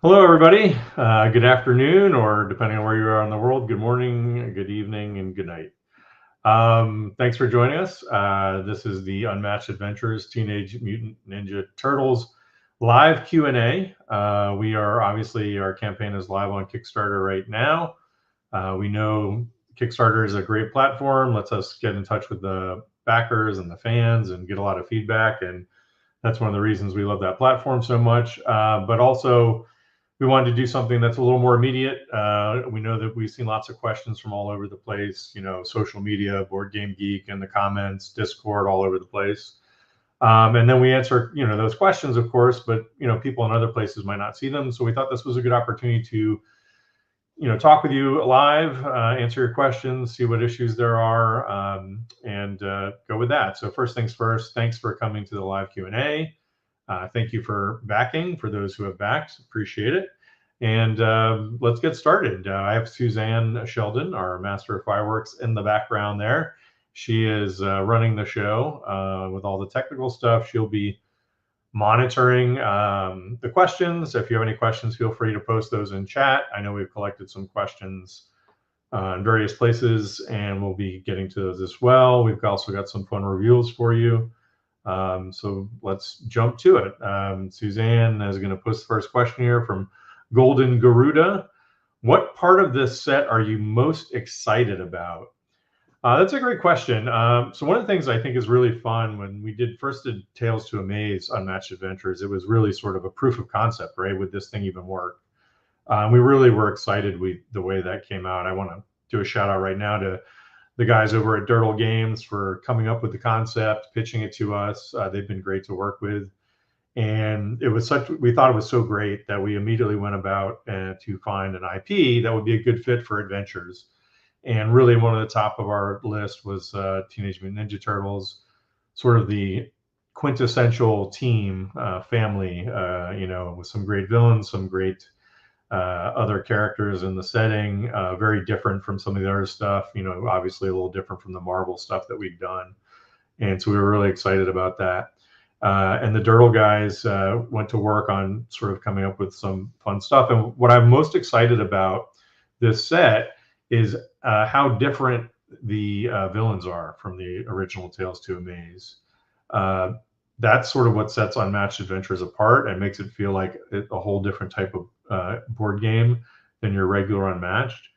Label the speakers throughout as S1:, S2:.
S1: Hello, everybody. Good afternoon, or depending on where you are in the world, good morning, good evening, and good night. Thanks for joining us. This is the Unmatched Adventures Teenage Mutant Ninja Turtles live Q&A. We are obviously, our campaign is live on Kickstarter right now. We know Kickstarter is a great platform, lets us get in touch with the backers and the fans and get a lot of feedback. And that's one of the reasons we love that platform so much. But also, we wanted to do something that's a little more immediate. We know that we've seen lots of questions from all over the place, social media, Board Game Geek, in the comments, Discord, all over the place. And then we answer, those questions, of course, but, people in other places might not see them. So we thought this was a good opportunity to, talk with you live, answer your questions, see what issues there are, and go with that. So first things first, thanks for coming to the live Q&A. Thank you for backing, for those who have backed. Appreciate it. And let's get started. I have Suzanne Sheldon, our Master of Fireworks, in the background there. She is running the show with all the technical stuff. She'll be monitoring the questions. If you have any questions, feel free to post those in chat. I know we've collected some questions in various places, and we'll be getting to those as well. We've also got some fun reviews for you. So let's jump to it. Suzanne is going to post the first question here from Golden Garuda. What part of this set are you most excited about? That's a great question. So one of the things I think is really fun when we did Tales to Amaze Unmatched Adventures, it was really sort of a proof of concept, right? Would this thing even work? We really were excited with the way that came out. I want to do a shout out right now to the guys over at Dirtle Games for coming up with the concept, pitching it to us. They've been great to work with. And we thought it was so great that we immediately went about to find an IP that would be a good fit for adventures. And really one of the top of our list was Teenage Mutant Ninja Turtles, sort of the quintessential team family, with some great villains, some great other characters in the setting, very different from some of the other stuff, obviously a little different from the Marvel stuff that we've done. And so we were really excited about that. And the Dirtle guys went to work on sort of coming up with some fun stuff. And what I'm most excited about this set is how different the villains are from the original Tales to Amaze. That's sort of what sets Unmatched Adventures apart and makes it feel like a whole different type of board game than your regular Unmatched.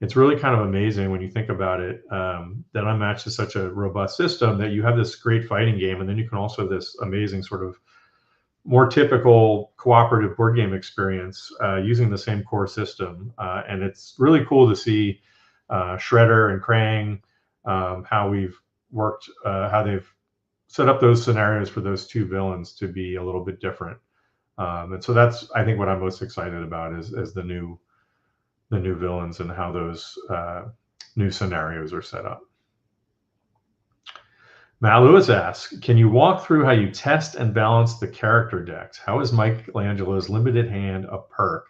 S1: It's really kind of amazing when you think about it, that Unmatched is such a robust system that you have this great fighting game, and then you can also have this amazing sort of more typical cooperative board game experience using the same core system. And it's really cool to see Shredder and Krang, how we've worked, how they've set up those scenarios for those two villains to be a little bit different. And so that's, I think, what I'm most excited about is the new villains and how those new scenarios are set up. Matt Lewis asks, can you walk through how you test and balance the character decks? How is Michelangelo's limited hand a perk?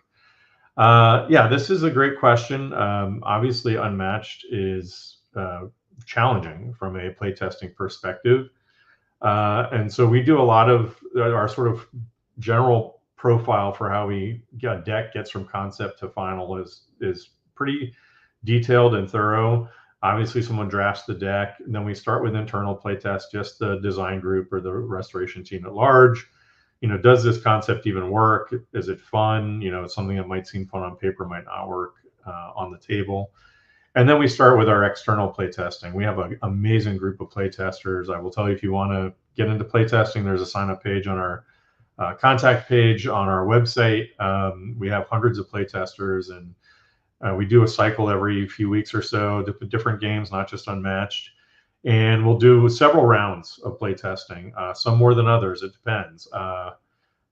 S1: Yeah, this is a great question. Obviously, Unmatched is challenging from a playtesting perspective. And so we do a lot of our sort of general profile for how a deck gets from concept to final is pretty detailed and thorough. Obviously, someone drafts the deck, and then we start with internal playtest, just the design group or the restoration team at large. Does this concept even work? Is it fun? Something that might seem fun on paper might not work on the table. And then we start with our external playtesting. We have an amazing group of playtesters. I will tell you, if you want to get into playtesting, there's a sign-up page on our contact page on our website. We have hundreds of playtesters, and we do a cycle every few weeks or so, different games, not just Unmatched. And we'll do several rounds of playtesting, some more than others. It depends.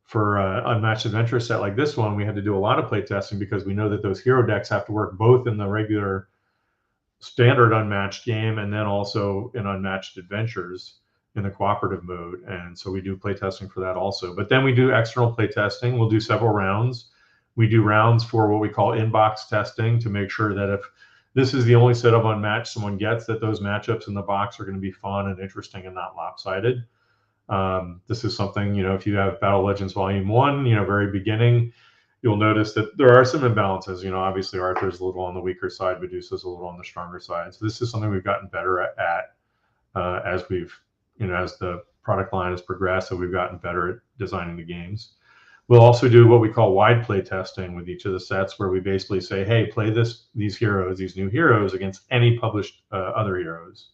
S1: For Unmatched Adventure set like this one, we had to do a lot of playtesting because we know that those hero decks have to work both in the regular standard Unmatched game and then also in Unmatched Adventures in the cooperative mode. And so we do playtesting for that also. But then we do external playtesting. We'll do several rounds. We do rounds for what we call inbox testing to make sure that if this is the only set of Unmatched someone gets, that those matchups in the box are going to be fun and interesting and not lopsided. This is something, if you have Battle Legends Volume 1, very beginning, you'll notice that there are some imbalances. Obviously Arthur's a little on the weaker side, Medusa's a little on the stronger side. So this is something we've gotten better at as we've, as the product line has progressed, so we've gotten better at designing the games. We'll also do what we call wide play testing with each of the sets, where we basically say, hey, play these new heroes against any published other heroes.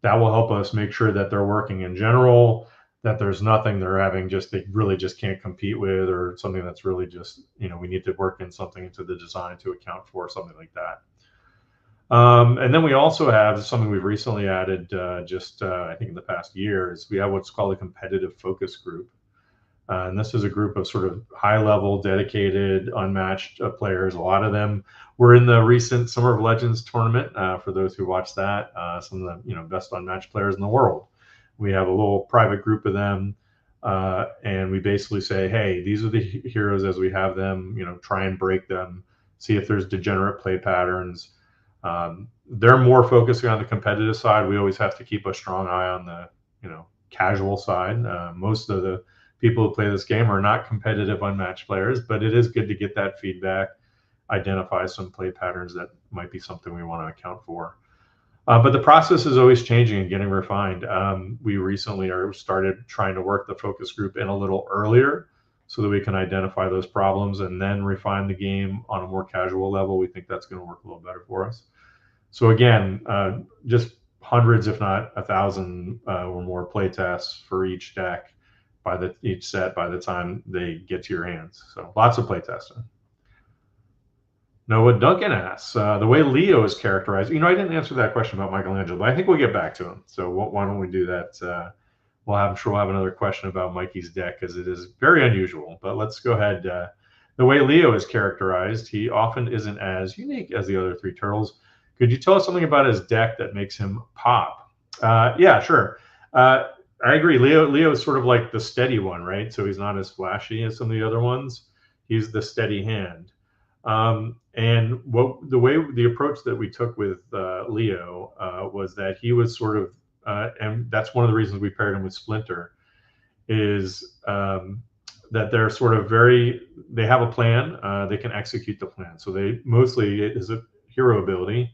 S1: That will help us make sure that they're working in general, that there's nothing they're having they really just can't compete with, or something that's really just, we need to work in something into the design to account for, something like that. And then we also have something we've recently added, I think in the past year, is we have what's called a competitive focus group. And this is a group of sort of high-level, dedicated, unmatched players. A lot of them were in the recent Summer of Legends tournament. For those who watched that, some of the best unmatched players in the world. We have a little private group of them, and we basically say, hey, these are the heroes as we have them. Try and break them, see if there's degenerate play patterns. They're more focusing on the competitive side. We always have to keep a strong eye on the casual side. Most of the people who play this game are not competitive unmatched players, but it is good to get that feedback, identify some play patterns that might be something we want to account for. But the process is always changing and getting refined. We recently started trying to work the focus group in a little earlier so that we can identify those problems and then refine the game on a more casual level. We think that's going to work a little better for us. So again, just hundreds, if not 1,000 or more play tests for each deck each set by the time they get to your hands. So lots of play testing. Noah Duncan asks, the way Leo is characterized, I didn't answer that question about Michelangelo, but I think we'll get back to him. So why don't we do that? I'm sure we'll have another question about Mikey's deck, because it is very unusual, but let's go ahead. The way Leo is characterized, he often isn't as unique as the other three turtles. Could you tell us something about his deck that makes him pop? Yeah, sure. I agree. Leo is sort of like the steady one, right? So he's not as flashy as some of the other ones. He's the steady hand. And the approach that we took with Leo was that he was sort of, and that's one of the reasons we paired him with Splinter, is that they're sort of they have a plan, they can execute the plan. So it is a hero ability,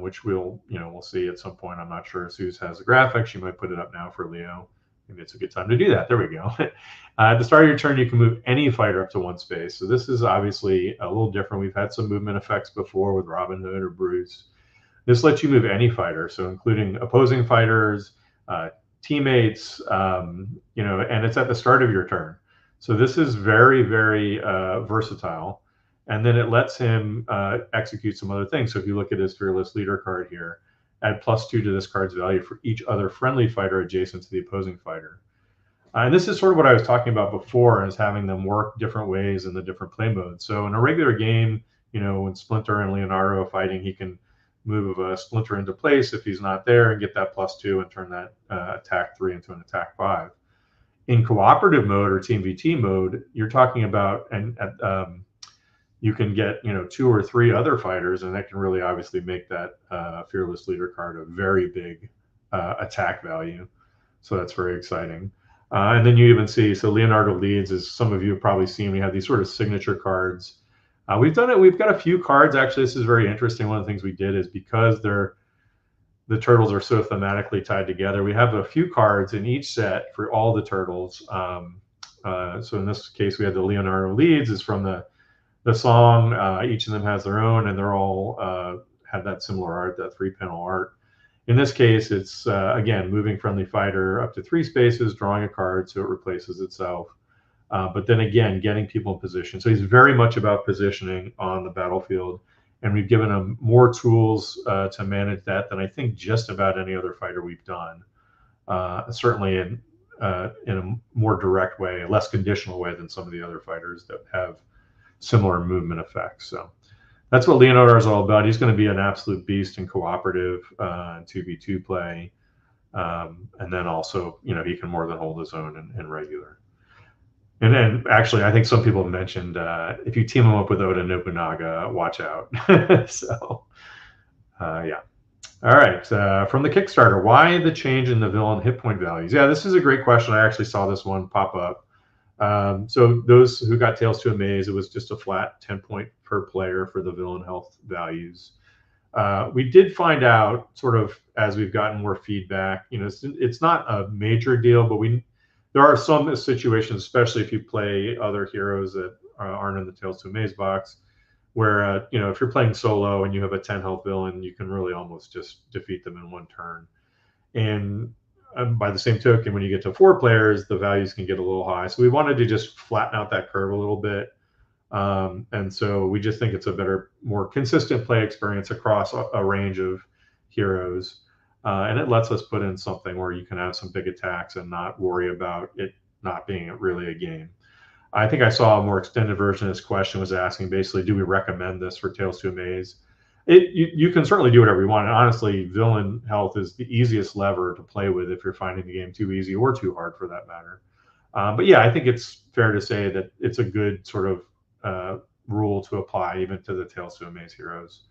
S1: which we'll see at some point. I'm not sure if Suze has a graphic. She might put it up now for Leo. Maybe it's a good time to do that. There we go. At the start of your turn, you can move any fighter up to one space. So this is obviously a little different. We've had some movement effects before with Robin Hood or Bruce. This lets you move any fighter, so including opposing fighters, teammates, and it's at the start of your turn. So this is very, very versatile. And then it lets him execute some other things. So if you look at his Fearless Leader card here, add +2 to this card's value for each other friendly fighter adjacent to the opposing fighter. And this is sort of what I was talking about before, is having them work different ways in the different play modes. So in a regular game, when Splinter and Leonardo are fighting, he can move Splinter into place if he's not there and get that +2 and turn that attack 3 into an attack 5. In cooperative mode or Team VT mode, you're talking about, you can get 2 or 3 other fighters, and that can really obviously make that Fearless Leader card a very big attack value. So that's very exciting. And then you even see, so Leonardo leads, as some of you have probably seen, we have these sort of signature cards. We've got a few cards. Actually, this is very interesting. One of the things we did is, because the turtles are so thematically tied together, we have a few cards in each set for all the turtles. So in this case, we had the Leonardo leads is from the song. Each of them has their own, and they're all have that similar art, that 3-panel art. In this case, it's again, moving friendly fighter up to 3 spaces, drawing a card so it replaces itself. But then again, getting people in position. So he's very much about positioning on the battlefield, and we've given him more tools to manage that than I think just about any other fighter we've done. Certainly in a more direct way, a less conditional way than some of the other fighters that have similar movement effects. So that's what Leonardo is all about. He's going to be an absolute beast in cooperative and 2v2 play. And then also, he can more than hold his own in regular. And then actually, I think some people have mentioned if you team him up with Oda Nobunaga, watch out. So, yeah. All right. From the Kickstarter, why the change in the villain hit point values? Yeah, this is a great question. I actually saw this one pop up. So those who got Tales to Amaze, it was just a flat 10 point per player for the villain health values. We did find out sort of as we've gotten more feedback, it's not a major deal, but there are some situations, especially if you play other heroes that aren't in the Tales to Amaze box, where if you're playing solo and you have a 10 health villain, you can really almost just defeat them in one turn. And by the same token, when you get to 4 players, the values can get a little high. So we wanted to just flatten out that curve a little bit. And so we just think it's a better, more consistent play experience across a range of heroes. And it lets us put in something where you can have some big attacks and not worry about it not being really a game. I think I saw a more extended version of this question was asking basically, do we recommend this for Tales to Amaze? You can certainly do whatever you want. And honestly, villain health is the easiest lever to play with if you're finding the game too easy or too hard for that matter. But yeah, I think it's fair to say that it's a good sort of rule to apply even to the Tales to Amaze heroes.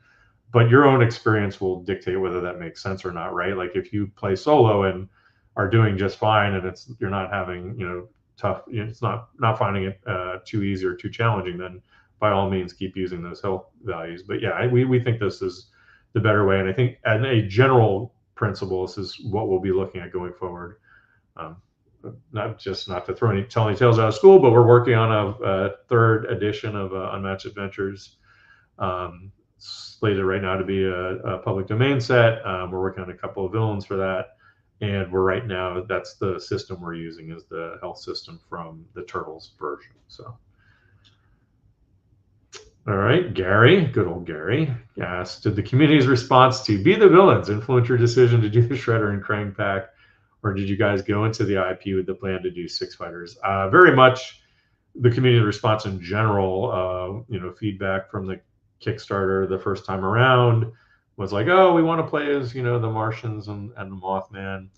S1: But your own experience will dictate whether that makes sense or not, right? Like if you play solo and are doing just fine, and you're not having tough, it's not finding it too easy or too challenging, then by all means keep using those health values. But yeah, we think this is the better way, and I think as a general principle, this is what we'll be looking at going forward. Not to tell any tales out of school, but we're working on a 3rd edition of Unmatched Adventures. Slated right now to be a public domain set. We're working on a couple of villains for that, and that's the system we're using is the health system from the Turtles version. So, all right, Gary, good old Gary asked, did the community's response to Be the Villains influence your decision to do the Shredder and Krang pack? Or did you guys go into the IP with the plan to do 6 fighters? Very much the community response in general, feedback from the Kickstarter the first time around was like, oh, we want to play as, the Martians and the Mothman.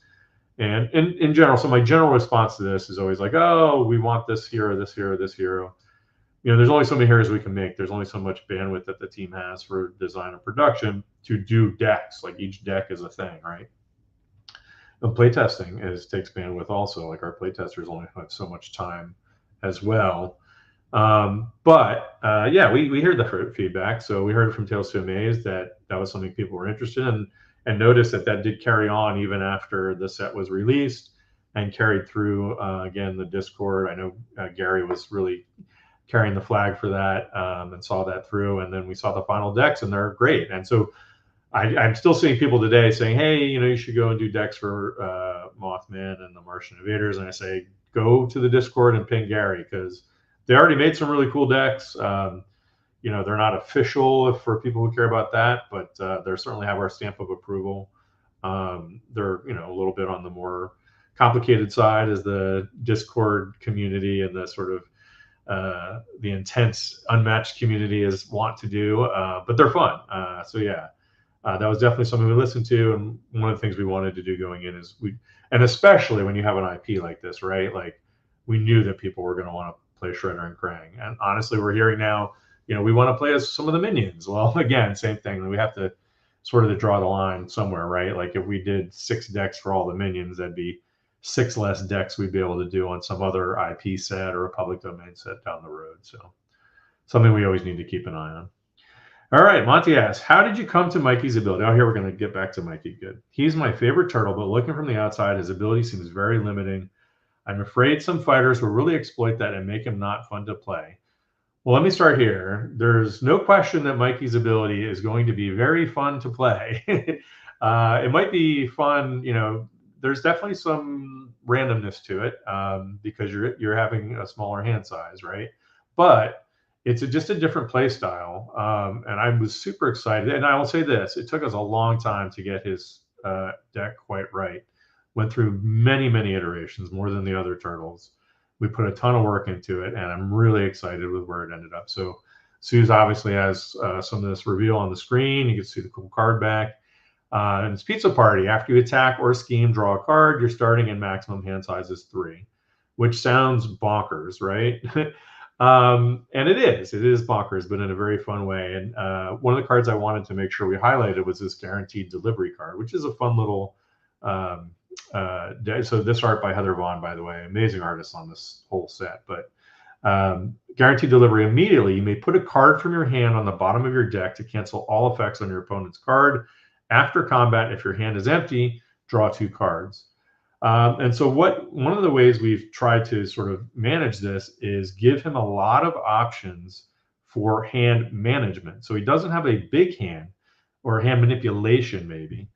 S1: And in general, so my general response to this is always like, oh, we want this hero, this hero, this hero. There's only so many heroes we can make. There's only so much bandwidth that the team has for design and production to do decks. Like each deck is a thing, right? And playtesting takes bandwidth also. Like our playtesters only have so much time as well. But we heard the feedback. So we heard from Tales to Amaze that was something people were interested in, and noticed that did carry on even after the set was released and carried through again the Discord. I know Gary was really carrying the flag for that and saw that through. And then we saw the final decks, and they're great. And so I'm still seeing people today saying, hey, you should go and do decks for Mothman and the Martian Invaders. And I say, go to the Discord and ping Gary, because they already made some really cool decks. They're not official for people who care about that, but they certainly have our stamp of approval. They're, a little bit on the more complicated side as the Discord community and the sort of the intense Unmatched community is want to do, but they're fun. So yeah. That was definitely something we listened to, and one of the things we wanted to do going in is and especially when you have an IP like this, right? Like we knew that people were going to want to play Shredder and Krang, and honestly, we're hearing now, we want to play as some of the minions. Well, again, same thing. We have to sort of draw the line somewhere, right? Like if we did 6 decks for all the minions, that'd be 6 less decks we'd be able to do on some other IP set or a public domain set down the road. So something we always need to keep an eye on. All right, Monty asks, how did you come to Mikey's ability? Oh, here we're going to get back to Mikey. Good. He's my favorite turtle, but looking from the outside, his ability seems very limiting. I'm afraid some fighters will really exploit that and make him not fun to play. Well, let me start here. There's no question that Mikey's ability is going to be very fun to play. It might be fun, there's definitely some randomness to it because you're having a smaller hand size, right? But it's just a different play style. And I was super excited. And I will say this, it took us a long time to get his deck quite right. Went through many, many iterations, more than the other turtles. We put a ton of work into it, and I'm really excited with where it ended up. So Suze obviously has some of this reveal on the screen. You can see the cool card back. And it's Pizza Party. After you attack or scheme, draw a card, you're starting in maximum hand size is 3, which sounds bonkers, right? And it is bonkers, but in a very fun way. And one of the cards I wanted to make sure we highlighted was this guaranteed delivery card, which is a fun little So this art by Heather Vaughn, by the way, amazing artist on this whole set. But guaranteed delivery immediately. You may put a card from your hand on the bottom of your deck to cancel all effects on your opponent's card. After combat, if your hand is empty, draw 2 cards. And so one of the ways we've tried to sort of manage this is give him a lot of options for hand management. So he doesn't have a big hand or hand manipulation maybe.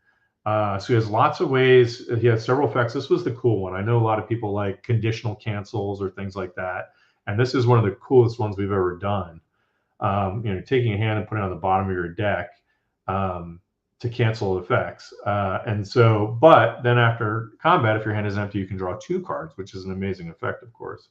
S1: So he has lots of ways. He has several effects. This was the cool one. I know a lot of people like conditional cancels or things like that. And this is one of the coolest ones we've ever done. Taking a hand and putting it on the bottom of your deck to cancel effects. But then after combat, if your hand is empty, you can draw 2 cards, which is an amazing effect, of course.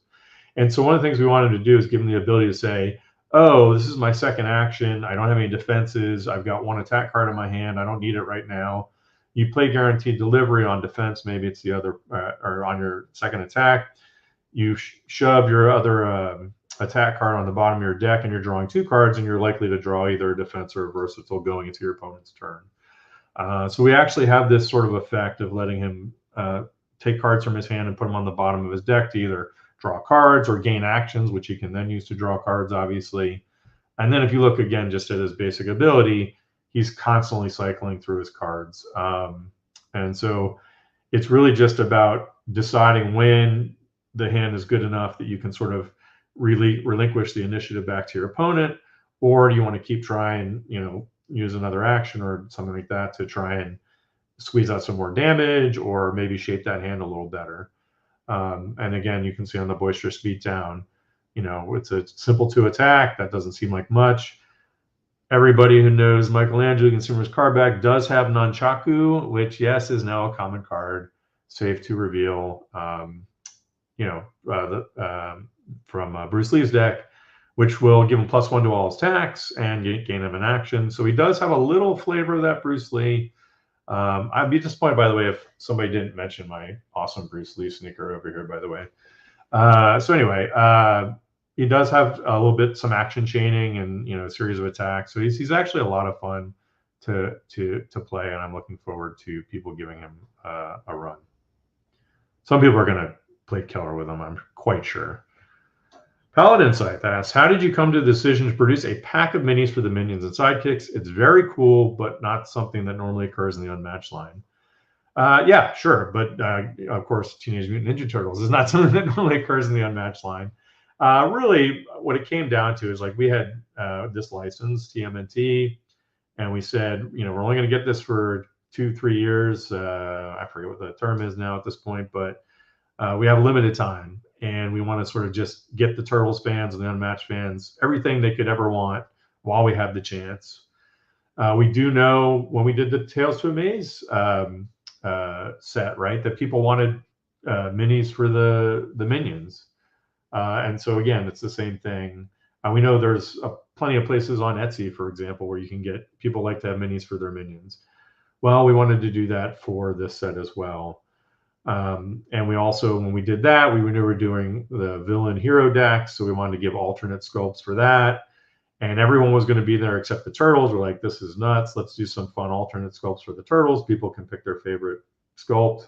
S1: And so one of the things we wanted to do is give him the ability to say, oh, this is my second action. I don't have any defenses. I've got 1 attack card in my hand. I don't need it right now. You play guaranteed delivery on defense. Maybe it's the other, or on your second attack. You shove your other attack card on the bottom of your deck, and you're drawing 2 cards, and you're likely to draw either a defense or a versatile going into your opponent's turn. So we actually have this sort of effect of letting him take cards from his hand and put them on the bottom of his deck to either draw cards or gain actions, which he can then use to draw cards, obviously. And then if you look again just at his basic ability, he's constantly cycling through his cards. And so it's really just about deciding when the hand is good enough that you can sort of really relinquish the initiative back to your opponent, or do you want to keep trying, use another action or something like that to try and squeeze out some more damage, or maybe shape that hand a little better. And again, you can see on the Boisterous Beatdown, it's a simple 2 attack. That doesn't seem like much. Everybody who knows Michelangelo Consumer's card back does have Nunchaku, which, yes, is now a common card, safe to reveal, from Bruce Lee's deck, which will give him +1 to all his attacks and gain him an action. So he does have a little flavor of that Bruce Lee. I'd be disappointed, by the way, if somebody didn't mention my awesome Bruce Lee sneaker over here, by the way. So anyway, he does have a little bit, some action chaining and, a series of attacks. So he's actually a lot of fun to play, and I'm looking forward to people giving him a run. Some people are going to play killer with him, I'm quite sure. Paladin Scythe asks, how did you come to the decision to produce a pack of minis for the minions and sidekicks? It's very cool, but not something that normally occurs in the Unmatched line. Yeah, sure. But of course, Teenage Mutant Ninja Turtles is not something that normally occurs in the Unmatched line. Really, what it came down to is like we had this license, TMNT, and we said, we're only going to get this for 2-3 years. I forget what the term is now at this point, but we have limited time. And we want to sort of just get the Turtles fans and the Unmatched fans everything they could ever want while we have the chance. We do know when we did the Tales to Amaze set, right, that people wanted minis for the minions. And so, again, it's the same thing. We know there's plenty of places on Etsy, for example, where you can get people like to have minis for their minions. Well, we wanted to do that for this set as well. And we also, when we did that, we knew we were doing the villain hero decks, so we wanted to give alternate sculpts for that. And everyone was going to be there except the Turtles. We're like, this is nuts. Let's do some fun alternate sculpts for the Turtles. People can pick their favorite sculpt,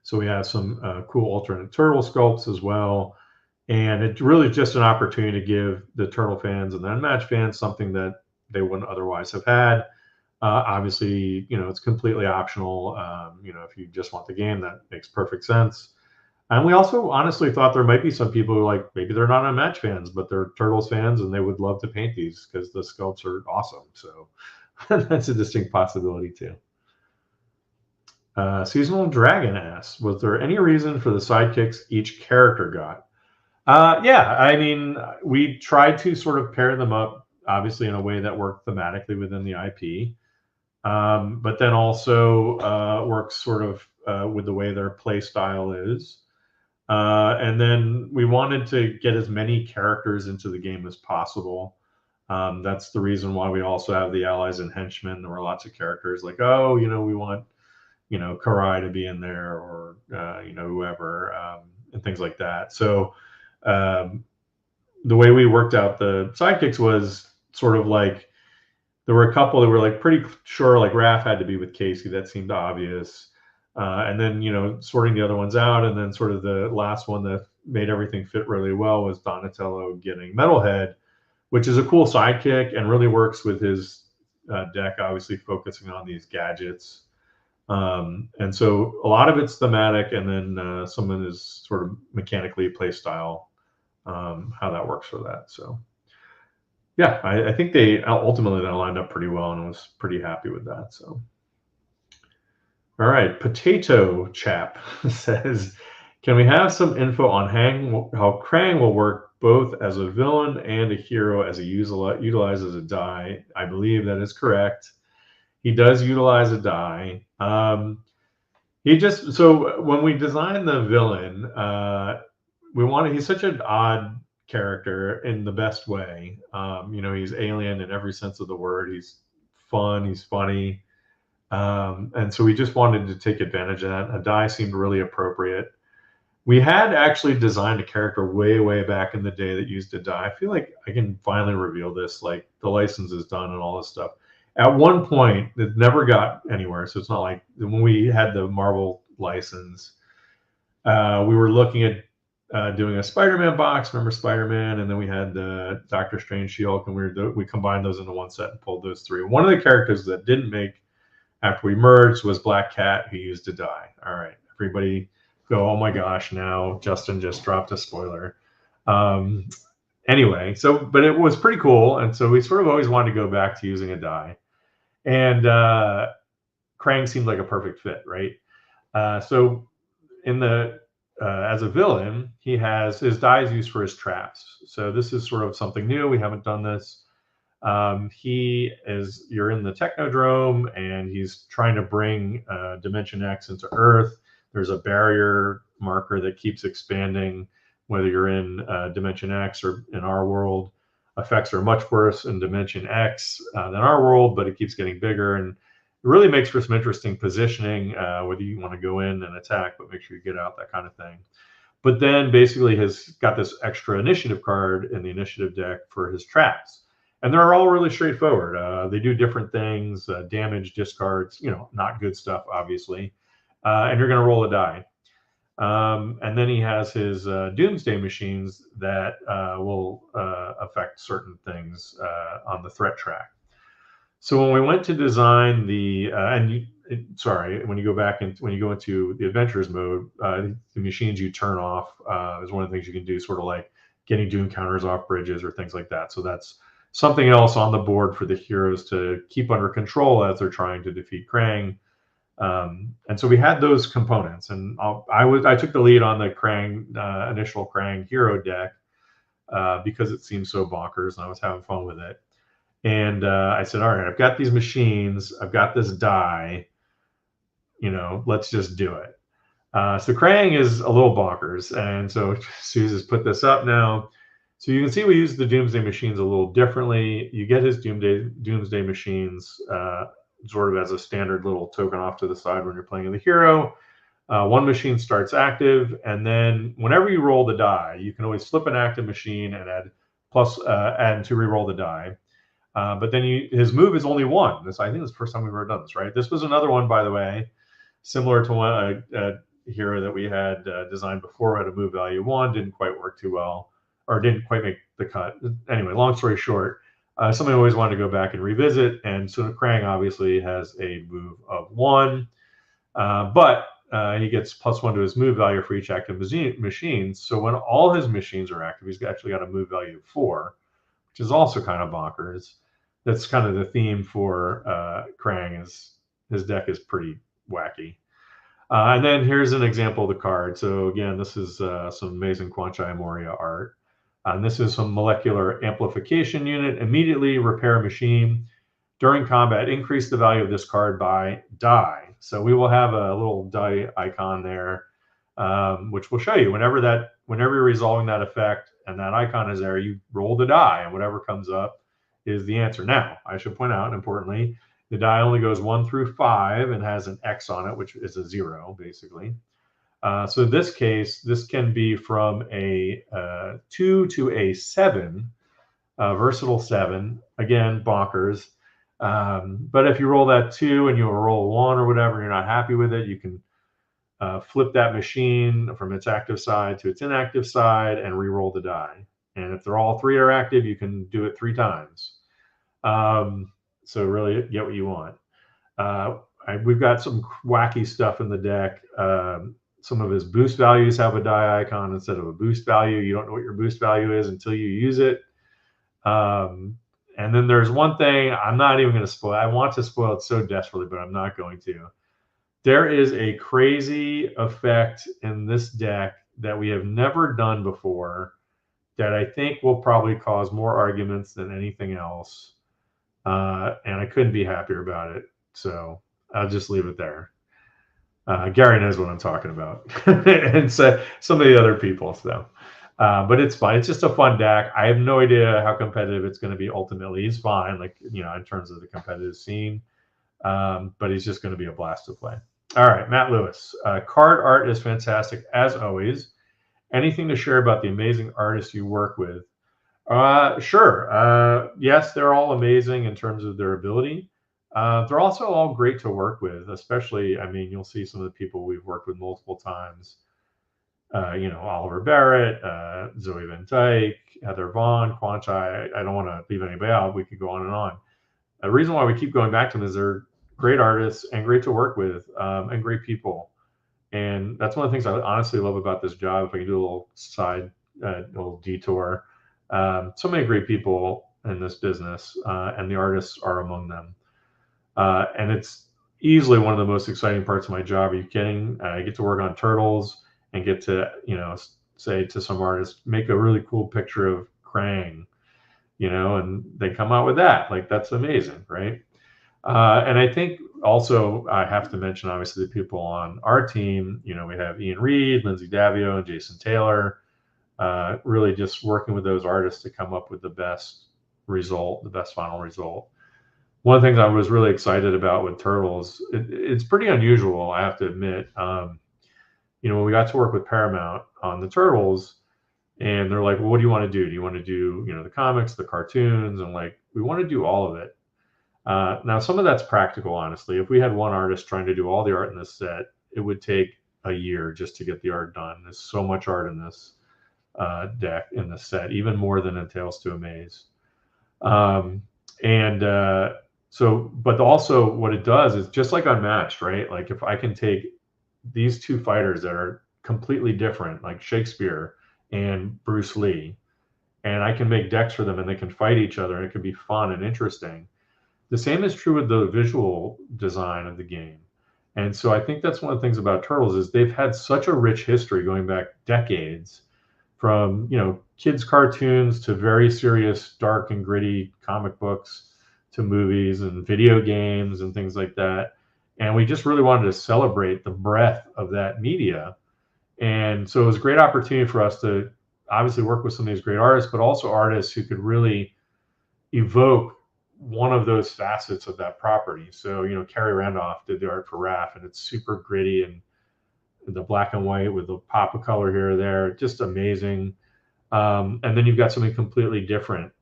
S1: So we have some cool alternate Turtle sculpts as well. And it's really just an opportunity to give the Turtle fans and the Unmatched fans something that they wouldn't otherwise have had. Obviously, it's completely optional. If you just want the game, that makes perfect sense. And we also honestly thought there might be some people who maybe they're not Unmatched fans, but they're Turtles fans and they would love to paint these because the sculpts are awesome. So that's a distinct possibility too. Seasonal Dragon asks, was there any reason for the sidekicks each character got? Yeah, I mean, we tried to sort of pair them up, obviously, in a way that worked thematically within the IP. But then also works sort of with the way their play style is. And then we wanted to get as many characters into the game as possible. That's the reason why we also have the allies and henchmen. There were lots of characters like, we want, Karai to be in there or, whoever, and things like that. So the way we worked out the sidekicks was sort of like, there were a couple that were pretty sure, Raph had to be with Casey. That seemed obvious. And then, sorting the other ones out. And then sort of the last one that made everything fit really well was Donatello getting Metalhead, which is a cool sidekick and really works with his deck, obviously focusing on these gadgets. And so a lot of it's thematic, and then some of it is sort of mechanically play style, how that works for that. So yeah, I think they ultimately that lined up pretty well, and I was pretty happy with that. So all right, Potato Chap says, can we have some info on how Krang will work both as a villain and a hero as he utilizes a die? I believe that is correct. He does utilize a die. So when we designed the villain, he's such an odd character in the best way. He's alien in every sense of the word. He's fun, he's funny. And so we just wanted to take advantage of that. A die seemed really appropriate. We had actually designed a character way, way back in the day that used a die. I feel like I can finally reveal this, like the license is done and all this stuff. At one point, it never got anywhere. So it's not like when we had the Marvel license, we were looking at doing a Spider-Man box. Remember Spider-Man? And then we had Doctor Strange, She-Hulk, and we combined those into one set and pulled those three. One of the characters that didn't make after we merged was Black Cat, who used a die. All right, everybody go, oh my gosh, now Justin just dropped a spoiler. Anyway, but it was pretty cool. And so we sort of always wanted to go back to using a die. And Krang seemed like a perfect fit, right? So as a villain, he has his die is used for his traps. So this is sort of something new. We haven't done this. You're in the Technodrome, and he's trying to bring Dimension X into Earth. There's a barrier marker that keeps expanding, whether you're in Dimension X or in our world. Effects are much worse in Dimension X than our world, but it keeps getting bigger, and it really makes for some interesting positioning, whether you want to go in and attack, but make sure you get out, that kind of thing. But then basically has got this extra initiative card in the initiative deck for his traps. And they're all really straightforward. They do different things, damage, discards, not good stuff, obviously. And you're going to roll a die. And then he has his doomsday machines that will affect certain things on the threat track. So when we went to design when you go into the adventures mode, the machines you turn off is one of the things you can do, sort of like getting doom counters off bridges or things like that. So that's something else on the board for the heroes to keep under control as they're trying to defeat Krang. And so we had those components, and I took the lead on the Krang initial Krang hero deck because it seemed so bonkers, and I was having fun with it. And I said, all right, I've got these machines, I've got this die, let's just do it. So Krang is a little bonkers, and so Suze's put this up now. So you can see we use the Doomsday machines a little differently. You get his Doomsday machines sort of as a standard little token off to the side when you're playing the hero. One machine starts active, and then whenever you roll the die, you can always flip an active machine and add to re-roll the die. But then his move is only one. I think this is the first time we've ever done this, right? This was another one, by the way, similar to a hero that we had designed before, had a move value 1, didn't quite work too well, or didn't quite make the cut. Anyway, long story short, something I always wanted to go back and revisit. And so Krang obviously has a move of 1, but he gets +1 to his move value for each active machine. So when all his machines are active, he's actually got a move value of 4, which is also kind of bonkers. That's kind of the theme for Krang. His deck is pretty wacky. And then here's an example of the card. So again, this is some amazing Quanchai Moria art. And this is some molecular amplification unit. Immediately repair machine. During combat, increase the value of this card by die. So we will have a little die icon there, which will show you whenever you're resolving that effect and that icon is there, you roll the die, and whatever comes up is the answer. Now, I should point out, importantly, the die only goes 1 through 5 and has an X on it, which is a 0, basically. So in this case, this can be from a 2 to a 7, versatile 7. Again, bonkers. But if you roll that 2 and you roll 1 or whatever, you're not happy with it, you can flip that machine from its active side to its inactive side and re-roll the die. And if they're all three are active, you can do it 3 times. So really get what you want. We've got some wacky stuff in the deck. Some of his boost values have a die icon instead of a boost value. You don't know what your boost value is until you use it. And then there's one thing I'm not even going to spoil. I want to spoil it so desperately, but I'm not going to. There is a crazy effect in this deck that we have never done before that I think will probably cause more arguments than anything else. And I couldn't be happier about it. So I'll just leave it there. Gary knows what I'm talking about. And so some of the other people. So, but it's fun. It's just a fun deck. I have no idea how competitive it's going to be ultimately. He's fine, like, in terms of the competitive scene. But he's just going to be a blast to play. All right, Matt Lewis. Card art is fantastic, as always. Anything to share about the amazing artists you work with? Sure. Yes, they're all amazing in terms of their ability. They're also all great to work with, especially, you'll see some of the people we've worked with multiple times. Oliver Barrett, Zoe Van Dyke, Heather Vaughn, Quan Chai. I don't want to leave anybody out. We could go on and on. The reason why we keep going back to them is they're great artists and great to work with, and great people. And that's one of the things I honestly love about this job. If I can do a little side, little detour, so many great people in this business, and the artists are among them. And it's easily one of the most exciting parts of my job. Are you kidding? I get to work on turtles and get to, say to some artists, make a really cool picture of Krang, and they come out with that. Like, that's amazing, right? And I think also I have to mention, obviously, the people on our team. We have Ian Reed, Lindsay Davio, and Jason Taylor. Really just working with those artists to come up with the best result, the best final result. One of the things I was really excited about with Turtles, it's pretty unusual, I have to admit. When we got to work with Paramount on the Turtles, and they're like, well, what do you want to do? Do you want to do, the comics, the cartoons? And like, we want to do all of it. Now, some of that's practical, honestly. If we had one artist trying to do all the art in this set, it would take a year just to get the art done. There's so much art in this deck, in this set, even more than in Tales to Amaze. But also what it does is just like Unmatched, right? Like, if I can take these two fighters that are completely different, like Shakespeare and Bruce Lee, and I can make decks for them and they can fight each other and it can be fun and interesting. The same is true with the visual design of the game. And so I think that's one of the things about Turtles is they've had such a rich history going back decades, from, kids cartoons to very serious, dark and gritty comic books to movies and video games and things like that. And we just really wanted to celebrate the breadth of that media. And so it was a great opportunity for us to obviously work with some of these great artists, but also artists who could really evoke one of those facets of that property. So, Carrie Randolph did the art for Raph, and it's super gritty and the black and white with a pop of color here or there, just amazing. And then you've got something completely different,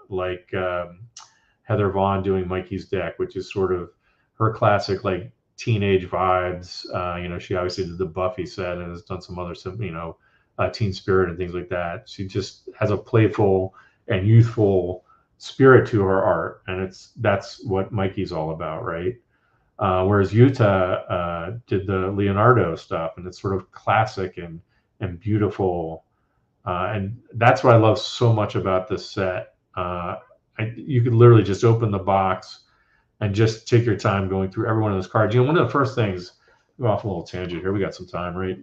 S1: like Heather Vaughn doing Mikey's deck, which is sort of her classic, like, teenage vibes. She obviously did the Buffy set and has done some other, Teen Spirit and things like that. She just has a playful and youthful spirit to her art, and that's what Mikey's all about, right? Whereas Utah did the Leonardo stuff, and it's sort of classic and beautiful, and that's what I love so much about this set. You could literally just open the box and just take your time going through every one of those cards. One of the first things, go off a little tangent here, we got some time, right?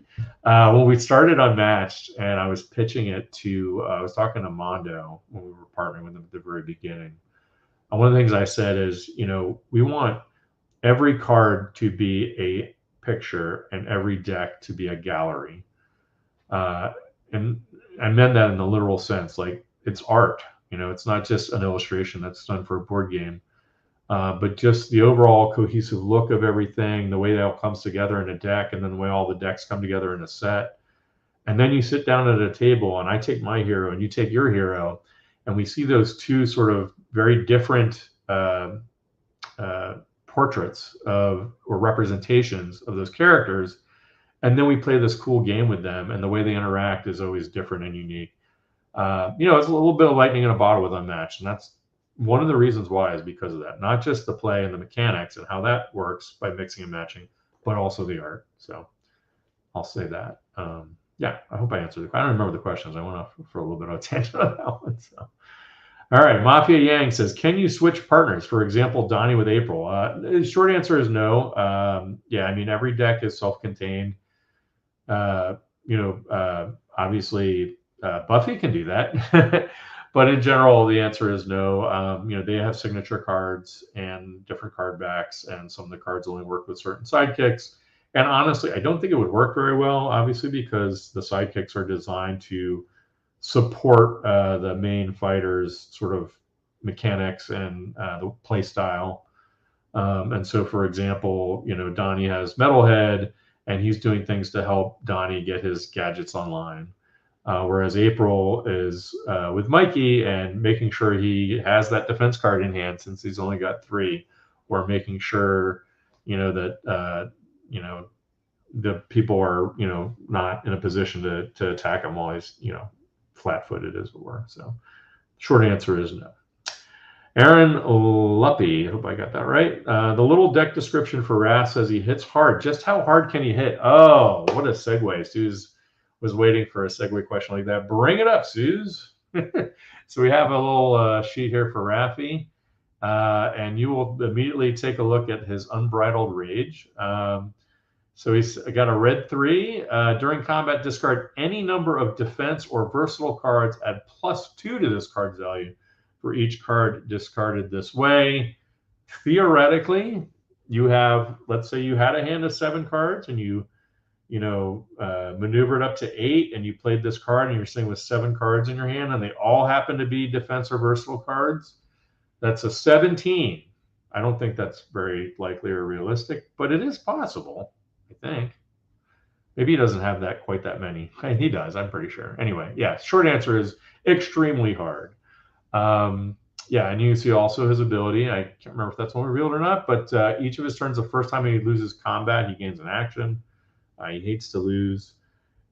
S1: When we started Unmatched and I was pitching it I was talking to Mondo when we were partnering with them at the very beginning. And one of the things I said is, we want every card to be a picture and every deck to be a gallery. And I meant that in the literal sense, like, it's art, it's not just an illustration that's done for a board game. But just the overall cohesive look of everything, the way that all comes together in a deck, and then the way all the decks come together in a set. And then you sit down at a table and I take my hero and you take your hero, and we see those two sort of very different portraits or representations of those characters. and then we play this cool game with them, and the way they interact is always different and unique. It's a little bit of lightning in a bottle with Unmatched, and that's one of the reasons why is because of that. Not just the play and the mechanics and how that works by mixing and matching, but also the art. So I'll say that. Yeah, I hope I answered it. I don't remember the questions. I went off for a little bit of a tangent on that one. So. All right, Mafia Yang says, can you switch partners? For example, Donnie with April. The short answer is no. Yeah, I mean, every deck is self-contained. Obviously, Buffy can do that. But in general, the answer is no. They have signature cards and different card backs, and some of the cards only work with certain sidekicks. And honestly, I don't think it would work very well, obviously, because the sidekicks are designed to support the main fighter's sort of mechanics and the play style. And so, for example, Donnie has Metalhead, and he's doing things to help Donnie get his gadgets online. Whereas April is with Mikey and making sure he has that defense card in hand since he's only got 3, or making sure, that, the people are, not in a position to attack him while he's, flat-footed, as it were. So short answer is no. Aaron Luppy, I hope I got that right. The little deck description for Wrath says he hits hard. Just how hard can he hit? Oh, what a segue. Suze was waiting for a segue question like that. Bring it up, Suze. So we have a little sheet here for Rafi, and you will immediately take a look at his Unbridled Rage. So he's got a red 3. During combat, discard any number of defense or versatile cards, add +2 to this card's value for each card discarded this way. Theoretically, you have, let's say you had a hand of 7 cards and you maneuvered up to 8, and you played this card, and you're sitting with 7 cards in your hand, and they all happen to be defense or versatile cards. That's a 17. I don't think that's very likely or realistic, but it is possible, I think. Maybe he doesn't have quite that many. He does, I'm pretty sure. Anyway, yeah, short answer is extremely hard. Yeah, and you see also his ability. I can't remember if that's one revealed or not, but each of his turns, the first time he loses combat, he gains an action. He hates to lose.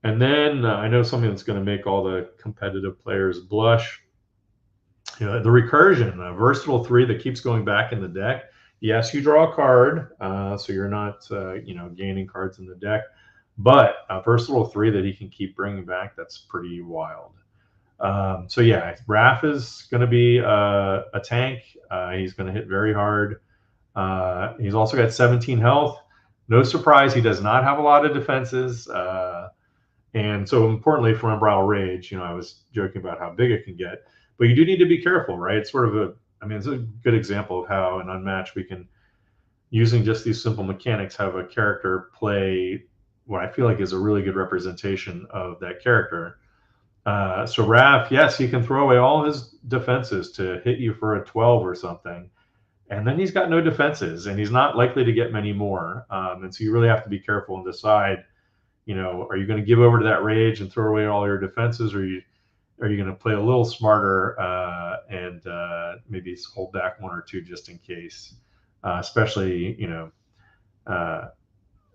S1: And then I know something that's going to make all the competitive players blush. The recursion, a versatile 3 that keeps going back in the deck. Yes, you draw a card, so you're not gaining cards in the deck, but a versatile 3 that he can keep bringing back, that's pretty wild. So yeah, Raph is going to be a tank. He's going to hit very hard. He's also got 17 health. No surprise, he does not have a lot of defenses. And so importantly for Unbridled Rage, I was joking about how big it can get, but you do need to be careful, right? It's sort of it's a good example of how in Unmatched we can, using just these simple mechanics, have a character play what I feel like is a really good representation of that character. So Raph, yes, he can throw away all his defenses to hit you for a 12 or something. And then he's got no defenses, and he's not likely to get many more. And so you really have to be careful and decide, are you going to give over to that rage and throw away all your defenses, or are you going to play a little smarter and maybe hold back 1 or 2 just in case, especially,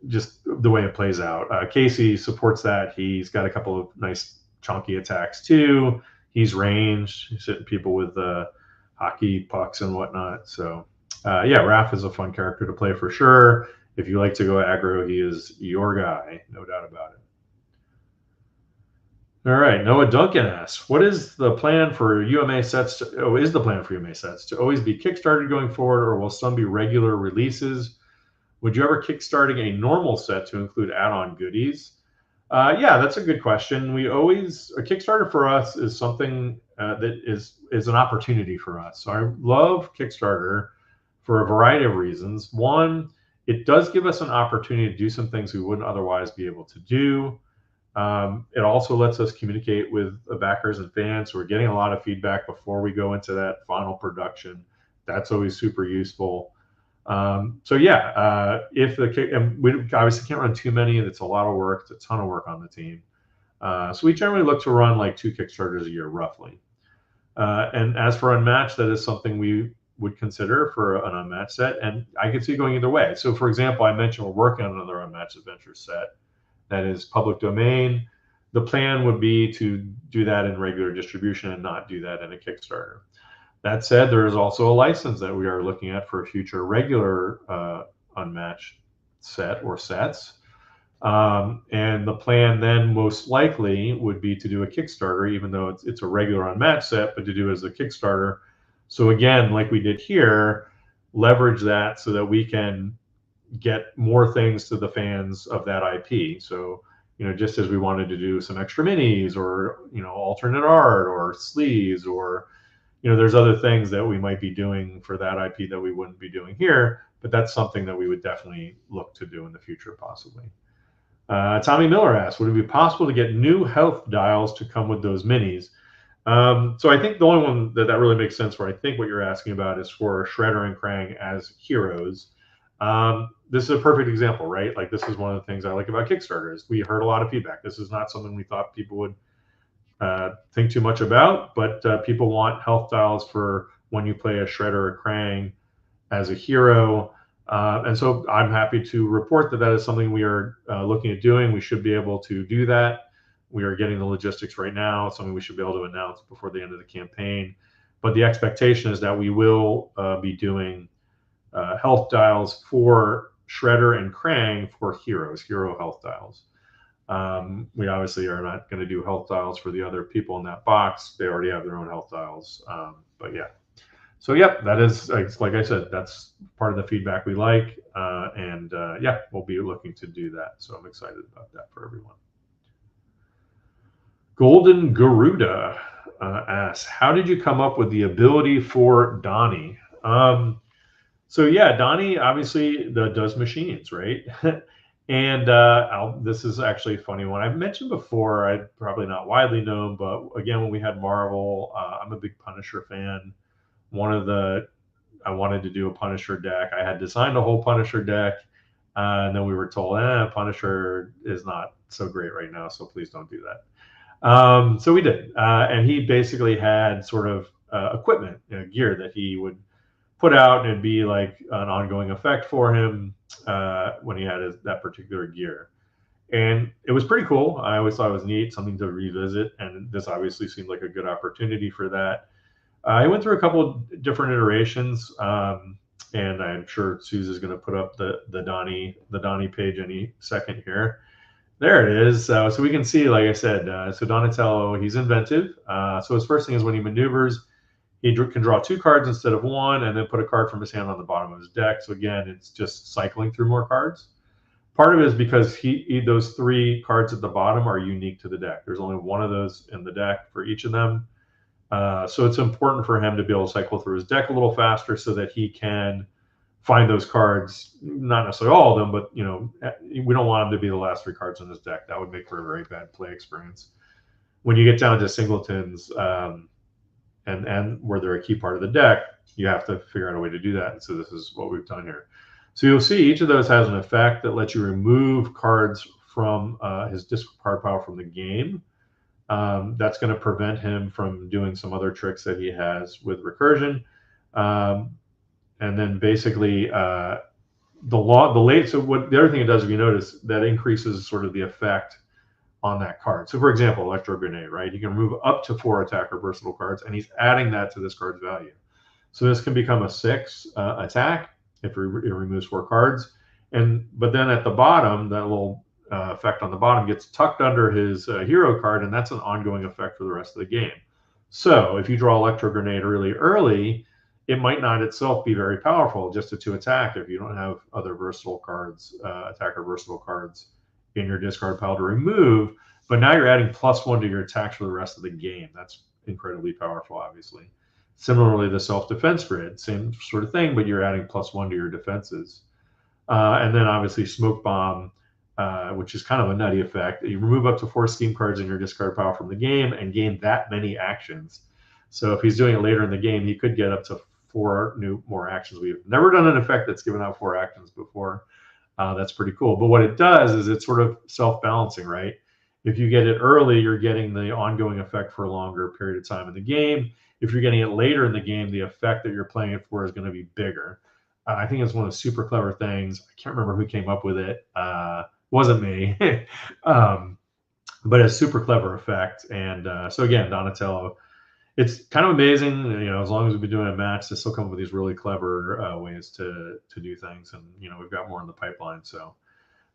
S1: just the way it plays out. Casey supports that. He's got a couple of nice chunky attacks too. He's ranged. He's hitting people with hockey pucks and whatnot. So yeah, Raph is a fun character to play for sure. If you like to go aggro, he is your guy, no doubt about it. All right, Noah Duncan asks, what is the plan for UMA sets? Is the plan for UMA sets to always be Kickstarted going forward, or will some be regular releases? Would you ever Kickstarting a normal set to include add-on goodies? Yeah, that's a good question. A Kickstarter for us is something that is an opportunity for us. So I love Kickstarter for a variety of reasons. One, it does give us an opportunity to do some things we wouldn't otherwise be able to do. It also lets us communicate with the backers and fans. So we're getting a lot of feedback before we go into that final production. That's always super useful. So yeah, and we obviously can't run too many, and it's a lot of work. It's a ton of work on the team. So we generally look to run like 2 Kickstarters a year, roughly. And as for Unmatched, that is something we would consider for an Unmatched set, and I could see going either way. So for example, I mentioned we're working on another Unmatched Adventures set. that is public domain, the plan would be to do that in regular distribution and not do that in a Kickstarter. That said, there is also a license that we are looking at for a future regular Unmatched set or sets. And the plan then most likely would be to do a Kickstarter, even though it's a regular Unmatched set, but to do as a Kickstarter. So again, like we did here, leverage that so that we can get more things to the fans of that IP. So, just as we wanted to do some extra minis or, alternate art or sleeves or, there's other things that we might be doing for that IP that we wouldn't be doing here, but that's something that we would definitely look to do in the future, possibly. Tommy Miller asks, would it be possible to get new health dials to come with those minis? So I think the only one that really makes sense for, I think what you're asking about is for Shredder and Krang as heroes. This is a perfect example, right? Like, this is one of the things I like about Kickstarters. We heard a lot of feedback. This is not something we thought people would think too much about, but people want health dials for when you play a Shredder or Krang as a hero. And so I'm happy to report that that is something we are looking at doing. We should be able to do that. We are getting the logistics right now. It's something we should be able to announce before the end of the campaign. But the expectation is that we will be doing health dials for Shredder and Krang for heroes, hero health dials. We obviously are not going to do health dials for the other people in that box. They already have their own health dials. But yeah. So, yep, that is, like I said, that's part of the feedback we like. And yeah, we'll be looking to do that. So I'm excited about that for everyone. Golden Garuda asks, how did you come up with the ability for Donnie? So yeah, Donnie obviously does machines, right? And this is actually a funny one. I've mentioned before, I'm probably not widely known, but again, when we had Marvel, I'm a big Punisher fan. I wanted to do a Punisher deck. I had designed a whole Punisher deck, and then we were told, Punisher is not so great right now, so please don't do that. So we did, and he basically had sort of equipment, gear that he would put out, and it'd be like an ongoing effect for him when he had that particular gear. And it was pretty cool. I always thought it was neat, something to revisit, and this obviously seemed like a good opportunity for that. I went through a couple of different iterations, and I'm sure Suze is going to put up the Donnie page any second here. There it is. So we can see, like I said, so Donatello, he's inventive. So his first thing is when he maneuvers, he can draw 2 cards instead of 1, and then put a card from his hand on the bottom of his deck. So again, it's just cycling through more cards. Part of it is because those 3 cards at the bottom are unique to the deck. There's only one of those in the deck for each of them. So it's important for him to be able to cycle through his deck a little faster so that he can find those cards, not necessarily all of them, but we don't want him to be the last 3 cards in his deck. That would make for a very bad play experience. When you get down to singletons, and where they're a key part of the deck, you have to figure out a way to do that. And so this is what we've done here. So you'll see each of those has an effect that lets you remove cards from his discard pile from the game. That's going to prevent him from doing some other tricks that he has with recursion. And then basically so the other thing it does, if you notice, that increases sort of the effect on that card. So for example, Electro Grenade, right? You can remove up to 4 attack or versatile cards, and he's adding that to this card's value. So this can become a 6 attack if it removes 4 cards. But then at the bottom, that little effect on the bottom gets tucked under his hero card, and that's an ongoing effect for the rest of the game. So if you draw Electro Grenade really early, it might not itself be very powerful, just a 2 attack if you don't have other versatile cards, attack or versatile cards in your discard pile to remove. But now you're adding +1 to your attacks for the rest of the game. That's incredibly powerful, obviously. Similarly, the self-defense grid, same sort of thing, but you're adding +1 to your defenses. And then obviously Smoke Bomb, which is kind of a nutty effect. You remove up to 4 scheme cards in your discard pile from the game and gain that many actions. So if he's doing it later in the game, he could get up to 4 more actions. We've never done an effect that's given out 4 actions before. That's pretty cool. But what it does is it's sort of self-balancing, right? If you get it early, you're getting the ongoing effect for a longer period of time in the game. If you're getting it later in the game, the effect that you're playing it for is going to be bigger. I think it's one of the super clever things. I can't remember who came up with it. wasn't me. um, but a super clever effect. And so again, Donatello, it's kind of amazing. As long as we've been doing a match, they still come up with these really clever ways to do things, and we've got more in the pipeline. So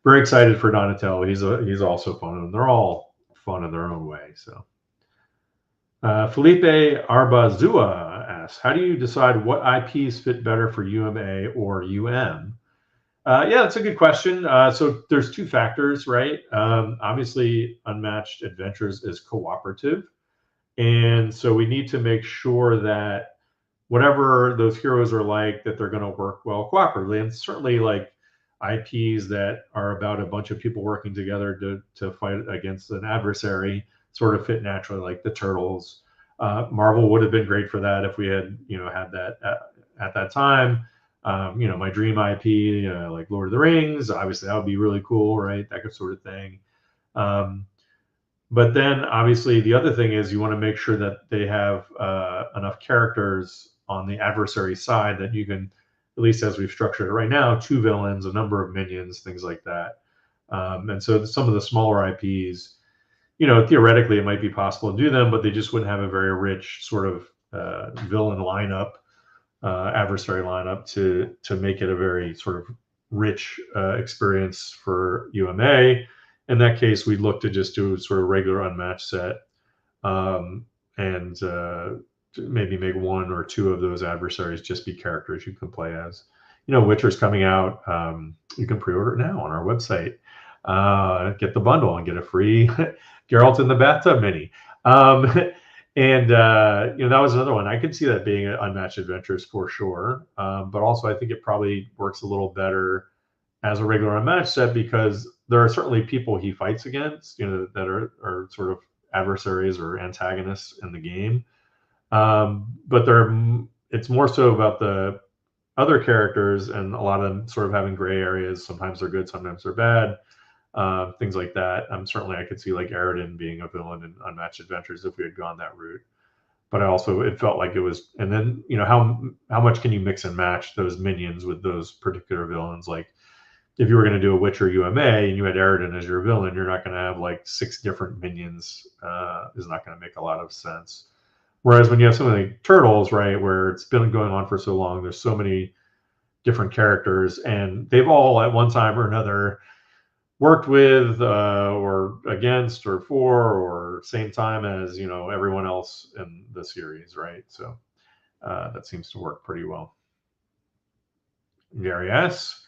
S1: very excited for Donatello. He's also fun, and they're all fun in their own way. So Felipe Arbazua asks, how do you decide what IPs fit better for UMA or UM? Yeah, that's a good question. So there's two factors, right? Obviously, Unmatched Adventures is cooperative. And so we need to make sure that whatever those heroes are like, that they're going to work well cooperatively. And certainly like IPs that are about a bunch of people working together to fight against an adversary sort of fit naturally, like the Turtles. Marvel would have been great for that if we had, had that at that time. My dream IP, like Lord of the Rings, obviously that would be really cool, right? That sort of thing. But then obviously the other thing is you want to make sure that they have enough characters on the adversary side that you can, at least as we've structured it right now, 2 villains, a number of minions, things like that. And so some of the smaller IPs, theoretically it might be possible to do them, but they just wouldn't have a very rich sort of villain lineup, adversary lineup to make it a very sort of rich experience for UMA. In that case, we'd look to just do sort of regular unmatched set, and maybe make 1 or 2 of those adversaries just be characters you can play as. Witcher's coming out. You can pre-order it now on our website. Get the bundle and get a free Geralt in the Bathtub mini. And that was another one. I could see that being an Unmatched Adventures for sure. But also, I think it probably works a little better as a regular Unmatched set because there are certainly people he fights against, that are sort of adversaries or antagonists in the game. But it's more so about the other characters, and a lot of them sort of having gray areas. Sometimes they're good, sometimes they're bad. Things like that. Certainly, I could see like Aridin being a villain in Unmatched Adventures if we had gone that route. But it felt like it was. And then how much can you mix and match those minions with those particular villains? Like if you were going to do a Witcher UMA and you had Aridin as your villain, you're not going to have like 6 different minions. Is not going to make a lot of sense. Whereas when you have something like Turtles, right, where it's been going on for so long, there's so many different characters, and they've all at one time or another worked with or against or for or same time as everyone else in the series, right? So that seems to work pretty well. Gary S.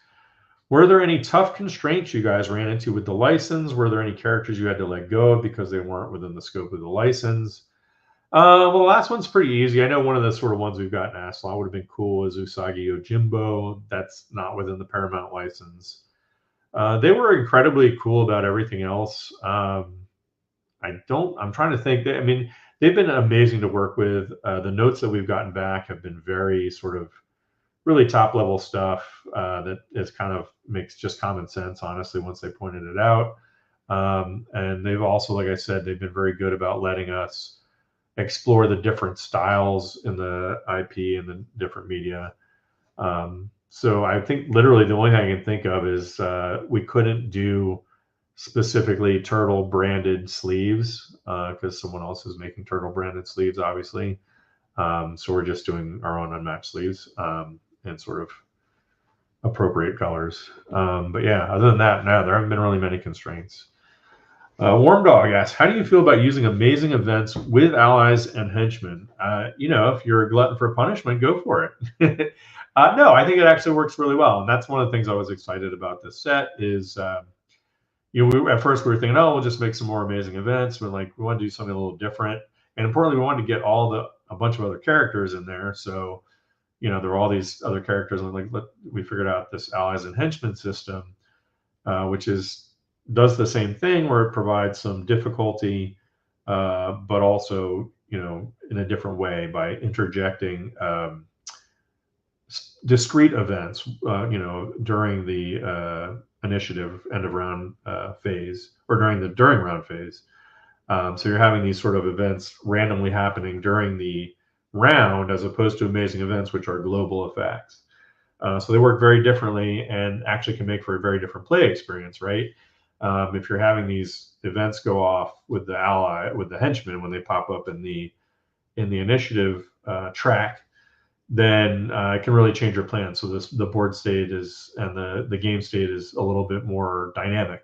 S1: Were there any tough constraints you guys ran into with the license? Were there any characters you had to let go of because they weren't within the scope of the license? Well, the last one's pretty easy. I know one of the sort of ones we've gotten asked a lot would have been cool is Usagi Yojimbo. That's not within the Paramount license. They were incredibly cool about everything else. I'm trying to think. They've been amazing to work with. The notes that we've gotten back have been very sort of really top level stuff that is kind of makes just common sense, honestly, once they pointed it out. And they've also, like I said, they've been very good about letting us explore the different styles in the IP and the different media. So I think literally the only thing I can think of is we couldn't do specifically turtle branded sleeves because someone else is making turtle branded sleeves, obviously. So we're just doing our own unmatched sleeves in sort of appropriate colors. But yeah, other than that, no, there haven't been really many constraints. Warm Dog asks, how do you feel about using amazing events with allies and henchmen? If you're a glutton for punishment, go for it. No, I think it actually works really well. And that's one of the things I was excited about this set is, at first we were thinking, we'll just make some more amazing events. But we want to do something a little different. And importantly, we wanted to get a bunch of other characters in there. So, there were all these other characters. And we figured out this allies and henchmen system, which does the same thing where it provides some difficulty, but also, in a different way by interjecting discrete events, during the initiative end of round phase or during round phase. So you're having these sort of events randomly happening during the round as opposed to amazing events, which are global effects. So they work very differently and actually can make for a very different play experience, right? if you're having these events go off with the henchmen when they pop up in the initiative track, then it can really change your plan. So the board state and the game state is a little bit more dynamic.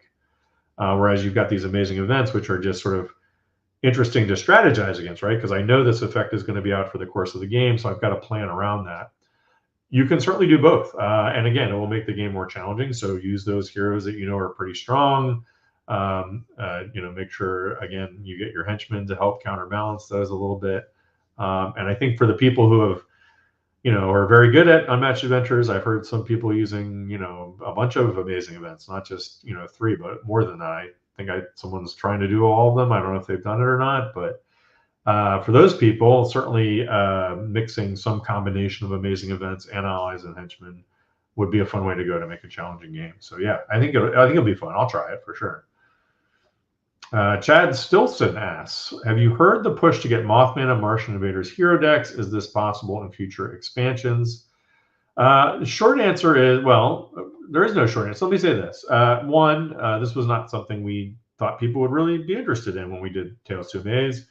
S1: Whereas you've got these amazing events, which are just sort of interesting to strategize against, right? Because I know this effect is going to be out for the course of the game, so I've got to plan around that. You can certainly do both. And again, it will make the game more challenging. So use those heroes that you know are pretty strong. Make sure, again, you get your henchmen to help counterbalance those a little bit. And I think for the people who have, are very good at Unmatched Adventures, I've heard some people using, a bunch of amazing events, not just, 3, but more than that. I think someone's trying to do all of them. I don't know if they've done it or not, but for those people, certainly mixing some combination of amazing events and allies and henchmen would be a fun way to go to make a challenging game. So yeah, I think it'll be fun. I'll try it for sure. Chad Stilson asks, have you heard the push to get Mothman and Martian Invaders hero decks? Is this possible in future expansions? The short answer is, well, there is no short answer. Let me say this. One, this was not something we thought people would really be interested in when we did Tales to Amaze.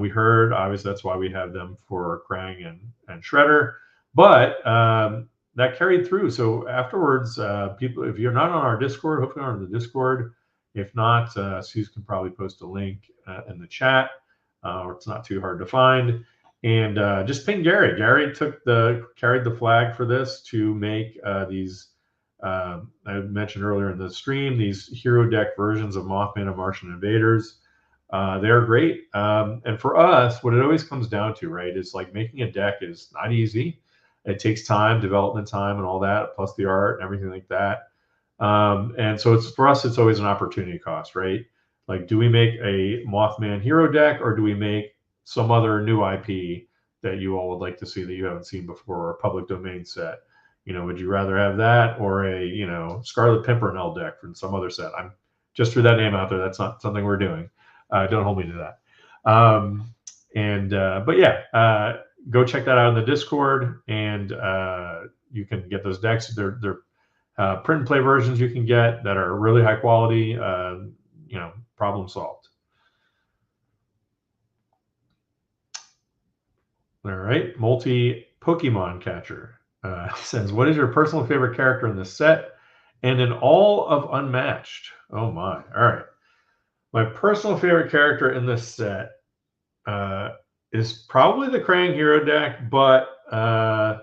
S1: We heard, obviously, that's why we have them for Krang and Shredder. But that carried through. So afterwards, people, if you're not on our Discord, hopefully you're on the Discord. If not, Suze can probably post a link in the chat, or it's not too hard to find. And just ping Gary. Gary carried the flag for this to make these. I mentioned earlier in the stream, these hero deck versions of Mothman and Martian Invaders. They're great. And for us, what it always comes down to, right, is like making a deck is not easy. It takes time, development time, and all that, plus the art and everything like that. And so for us, it's always an opportunity cost, right? Like, do we make a Mothman hero deck, or do we make some other new IP that you all would like to see that you haven't seen before, or a public domain set? Would you rather have that or a, Scarlet Pimpernel deck from some other set? I'm just threw that name out there. That's not something we're doing. Don't hold me to that. But yeah, go check that out in the Discord, and you can get those decks. They're print and play versions you can get that are really high quality. Problem solved. All right, multi Pokemon catcher says, "What is your personal favorite character in this set and in all of Unmatched?" Oh my! All right. My personal favorite character in this set is probably the Krang hero deck, but I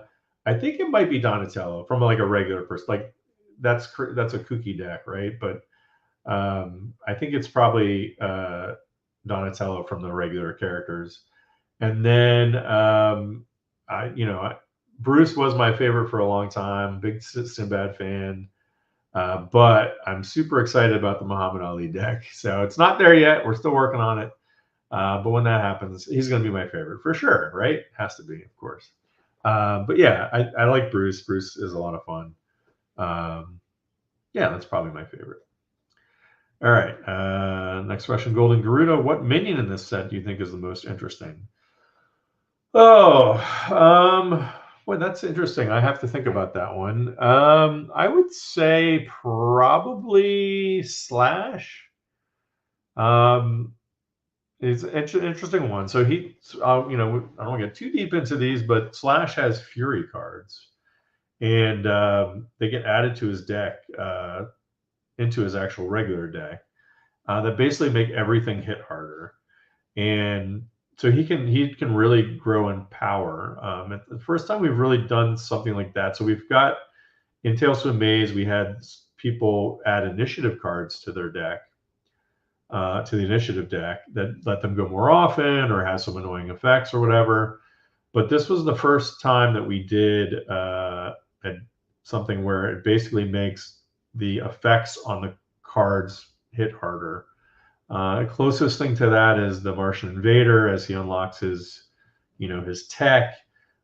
S1: think it might be Donatello from like a regular person. Like that's a kooky deck, right? But I think it's probably Donatello from the regular characters. And then Bruce was my favorite for a long time. Big Sinbad fan. But I'm super excited about the Muhammad Ali deck. So it's not there yet. We're still working on it. But when that happens, he's going to be my favorite for sure, right? Has to be, of course. But yeah, I like Bruce. Bruce is a lot of fun. Yeah, that's probably my favorite. All right. Next question, Golden Garuda. What minion in this set do you think is the most interesting? Oh, well, that's interesting. I have to think about that one. I would say probably Slash. It's an interesting one. So I don't want to get too deep into these, but Slash has Fury cards, and they get added to his deck, into his actual regular deck, that basically make everything hit harder. And so he can really grow in power. The first time we've really done something like that. So we've got in Tales from the Maze, we had people add initiative cards to their deck, to the initiative deck, that let them go more often or has some annoying effects or whatever. But this was the first time that we did something where it basically makes the effects on the cards hit harder. Closest thing to that is the Martian Invader as he unlocks his tech,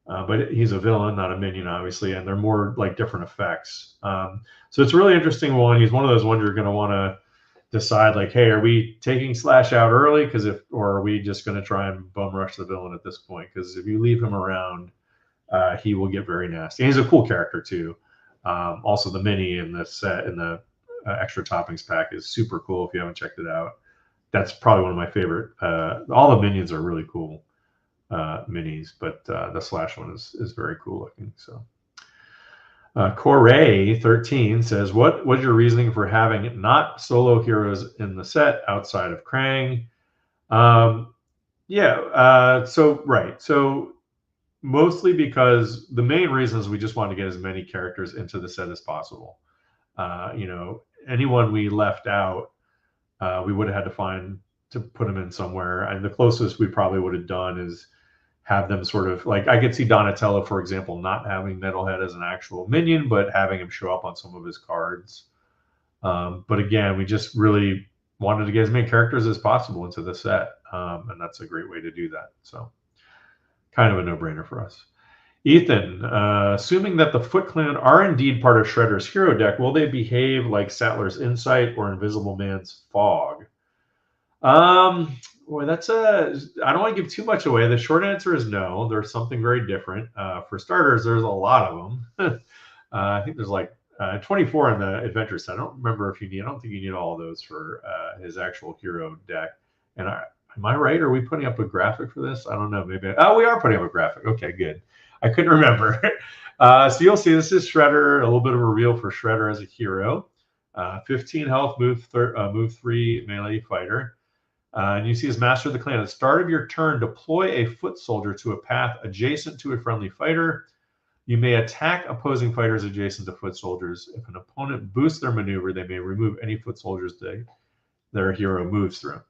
S1: but he's a villain, not a minion, obviously, and they're more like different effects. So it's a really interesting one. He's one of those ones you're going to want to decide, like, hey, are we taking Slash out early? Or are we just going to try and bum rush the villain at this point? Because if you leave him around, he will get very nasty. And he's a cool character too. Also, the mini in the set, in the extra toppings pack is super cool. If you haven't checked it out, that's probably one of my favorite. All the minions are really cool minis, but the Slash one is very cool looking. So. Corey 13 says, what was your reasoning for having not solo heroes in the set outside of Krang? So mostly because the main reason is we just wanted to get as many characters into the set as possible. Anyone we left out, we would have had to find to put them in somewhere. And the closest we probably would have done is have them sort of like, I could see Donatello, for example, not having Metalhead as an actual minion, but having him show up on some of his cards. But again, we just really wanted to get as many characters as possible into the set. And that's a great way to do that. So kind of a no-brainer for us. Ethan, assuming that the Foot Clan are indeed part of Shredder's hero deck, will they behave like Sattler's Insight or Invisible Man's Fog? Boy, I don't want to give too much away. The short answer is no. There's something very different. For starters, there's a lot of them. I think there's like 24 in the adventure set. I don't think you need all of those for his actual hero deck. And am I right? Are we putting up a graphic for this? I don't know. Maybe. Oh, we are putting up a graphic. Okay, good. I couldn't remember. So you'll see this is Shredder, a little bit of a reveal for Shredder as a hero. 15 health, move 3 melee fighter. And you see his Master of the Clan. At the start of your turn, deploy a foot soldier to a path adjacent to a friendly fighter. You may attack opposing fighters adjacent to foot soldiers. If an opponent boosts their maneuver, they may remove any foot soldiers their hero moves through.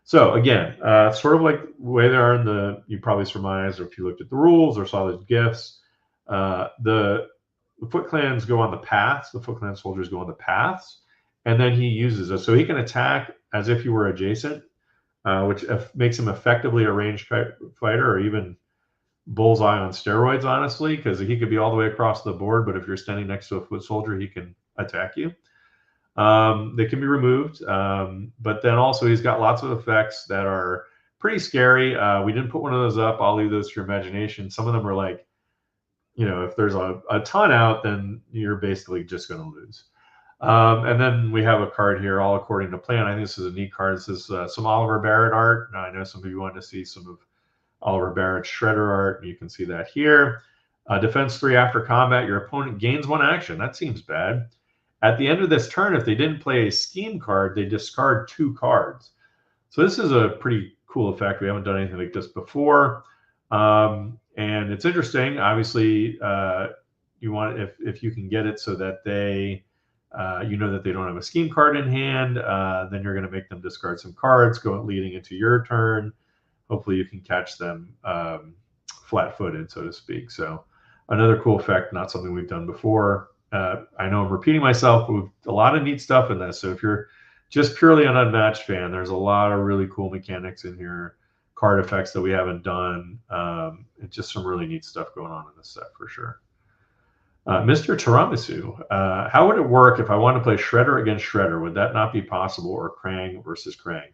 S1: So again, sort of like the way they are you probably surmised, or if you looked at the rules or saw the GIFs, the Foot Clans go on the paths. The Foot Clan soldiers go on the paths, and then he uses it. So he can attack as if you were adjacent, which makes him effectively a ranged fighter, or even bullseye on steroids, honestly, because he could be all the way across the board, but if you're standing next to a foot soldier, he can attack you. They can be removed, but then also he's got lots of effects that are pretty scary. We didn't put one of those up. I'll leave those to your imagination. Some of them are like, if there's a ton out, then you're basically just going to lose. And then we have a card here, all according to plan. I think this is a neat card. This is some Oliver Barrett art. Now, I know some of you wanted to see some of Oliver Barrett's Shredder art. You can see that here. Defense 3 after combat, your opponent gains 1 action. That seems bad. At the end of this turn, if they didn't play a scheme card, they discard 2 cards. So this is a pretty cool effect. We haven't done anything like this before. And it's interesting. Obviously, you want if you can get it so that they that they don't have a scheme card in hand, then you're going to make them discard some cards leading into your turn. Hopefully you can catch them flat-footed, so to speak. So another cool effect, not something we've done before. I know I'm repeating myself, but a lot of neat stuff in this. So if you're just purely an Unmatched fan, there's a lot of really cool mechanics in here, card effects that we haven't done, and just some really neat stuff going on in this set for sure. Mr. Tiramisu, how would it work if I wanted to play Shredder against Shredder? Would that not be possible, or Krang versus Krang?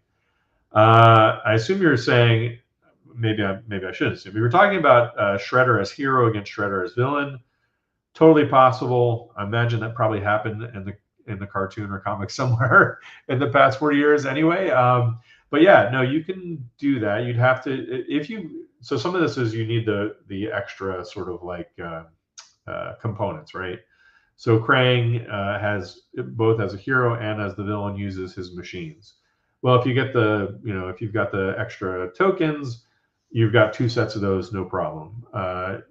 S1: I assume you're saying, maybe I should assume, we were talking about Shredder as hero against Shredder as villain. Totally possible. I imagine that probably happened in the cartoon or comic somewhere in the past 40 years anyway. But yeah, no, you can do that. You'd have to, so some of this is you need the extra sort of like components, right? So Krang has both as a hero and as the villain uses his machines. Well, if you get if you've got the extra tokens, you've got 2 sets of those, no problem.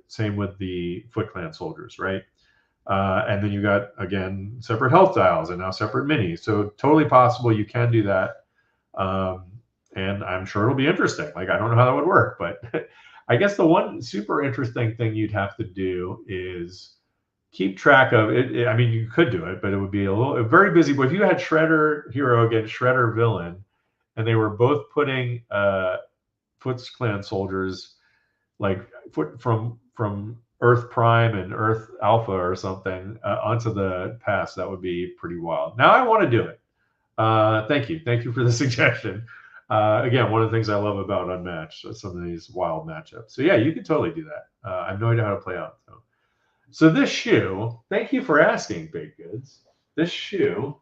S1: Same with the Foot Clan soldiers, right? And then you got, again, separate health dials and now separate minis. So totally possible you can do that. And I'm sure it'll be interesting. Like, I don't know how that would work, but I guess the one super interesting thing you'd have to do is keep track of it. I mean, you could do it, but it would be very busy. But if you had Shredder hero against Shredder villain, and they were both putting Foot Clan soldiers like from Earth Prime and Earth Alpha or something onto the pass, that would be pretty wild. Now I want to do it. Thank you for the suggestion. Again, one of the things I love about Unmatched, some of these wild matchups. So yeah, you could totally do that. I have no idea how to play out though. So this shoe, thank you for asking, Baked Goods. This shoe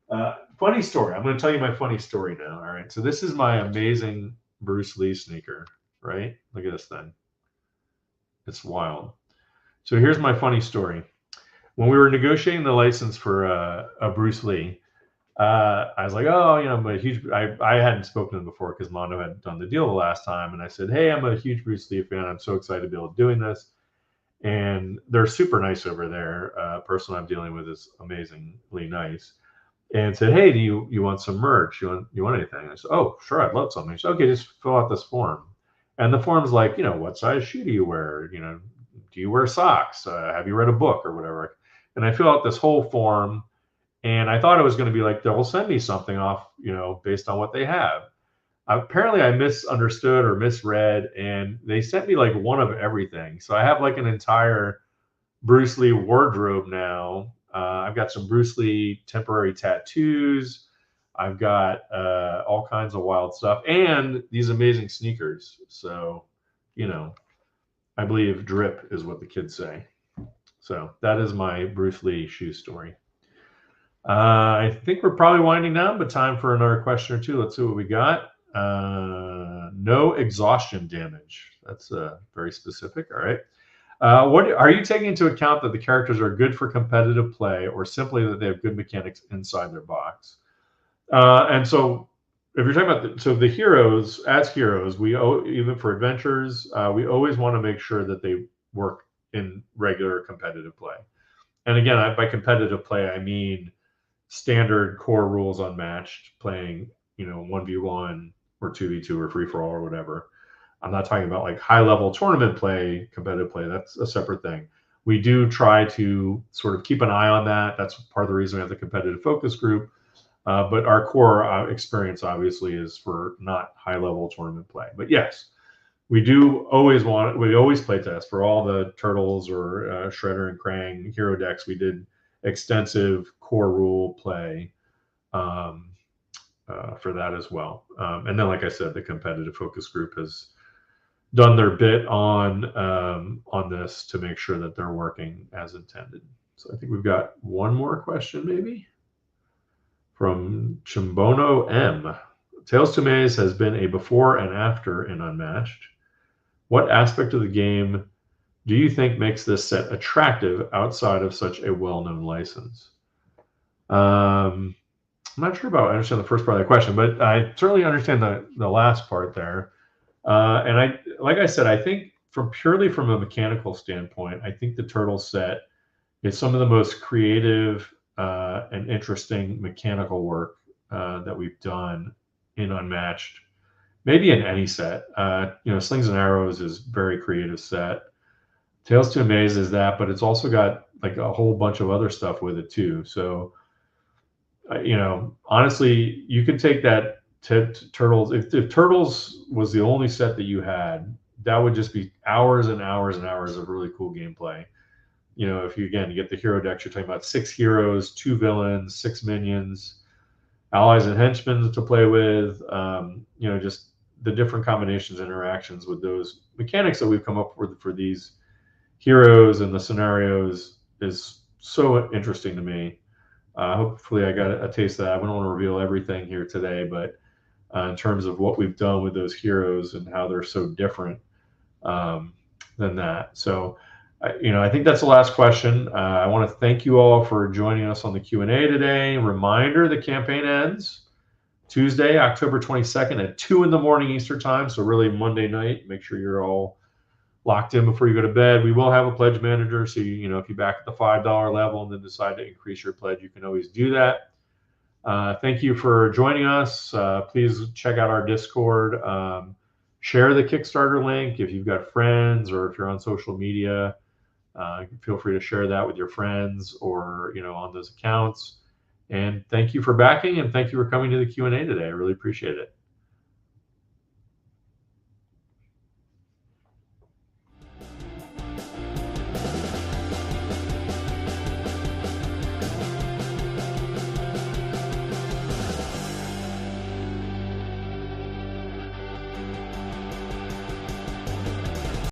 S1: Funny story. I'm going to tell you my funny story now. All right. So this is my amazing Bruce Lee sneaker, right? Look at this thing. It's wild. So here's my funny story. When we were negotiating the license for a Bruce Lee, I was like, oh, I'm a huge. I hadn't spoken to him before because Mondo had done the deal the last time, and I said, hey, I'm a huge Bruce Lee fan. I'm so excited to be able to doing this, and they're super nice over there. Person I'm dealing with is amazingly nice, and said, hey, do you want some merch? You want anything? I said, oh, sure, I'd love something. He said, okay, just fill out this form, and the form's like, what size shoe do you wear? Do you wear socks? Have you read a book or whatever? And I fill out this whole form. And I thought it was going to be like they'll send me something off, based on what they have. Apparently, I misunderstood or misread, and they sent me like one of everything. So I have like an entire Bruce Lee wardrobe now. I've got some Bruce Lee temporary tattoos. I've got all kinds of wild stuff and these amazing sneakers. So, I believe drip is what the kids say. So that is my Bruce Lee shoe story. I think we're probably winding down, but time for another question or two. Let's see what we got. No exhaustion damage. That's very specific. All right. What are you taking into account that the characters are good for competitive play, or simply that they have good mechanics inside their box? And so, if you're talking about the heroes, as heroes, even for adventures, we always want to make sure that they work in regular competitive play. And again, by competitive play, I mean standard core rules unmatched, playing 1v1 or 2v2 or free for all or whatever. I'm not talking about like high level tournament play, competitive play. That's a separate thing. We do try to sort of keep an eye on that. That's part of the reason we have the competitive focus group. But our core experience obviously is for not high level tournament play. But yes, we always play test for all the turtles or Shredder and Krang hero decks. We did extensive core rule play for that as well. And then, like I said, the competitive focus group has done their bit on this to make sure that they're working as intended. So I think we've got one more question, maybe from Chimbono M. Tales to Maze has been a before and after in Unmatched. What aspect of the game do you think makes this set attractive outside of such a well-known license? I'm not sure about I understand the first part of that question, but I certainly understand the last part there. And like I said, I think purely from a mechanical standpoint, I think the Turtle set is some of the most creative and interesting mechanical work that we've done in Unmatched. Maybe in any set. Slings and Arrows is very creative set. Tales to Amaze is that, but it's also got like a whole bunch of other stuff with it too. So, honestly, you could take that Turtles. If Turtles was the only set that you had, that would just be hours and hours and hours of really cool gameplay. If you get the hero decks, you're talking about 6 heroes, 2 villains, 6 minions, allies and henchmen to play with. Just the different combinations, interactions with those mechanics that we've come up with for these heroes and the scenarios is so interesting to me. Hopefully I got a taste of that. I don't want to reveal everything here today, but in terms of what we've done with those heroes and how they're so different than that. So, I think that's the last question. I want to thank you all for joining us on the Q&A today. Reminder, the campaign ends Tuesday, October 22nd at 2 in the morning Eastern time. So really Monday night. Make sure you're all locked in before you go to bed. We will have a pledge manager. So, if you back at the $5 level and then decide to increase your pledge, you can always do that. Thank you for joining us. Please check out our Discord. Share the Kickstarter link if you've got friends or if you're on social media. Feel free to share that with your friends or on those accounts. And thank you for backing, and thank you for coming to the Q&A today. I really appreciate it.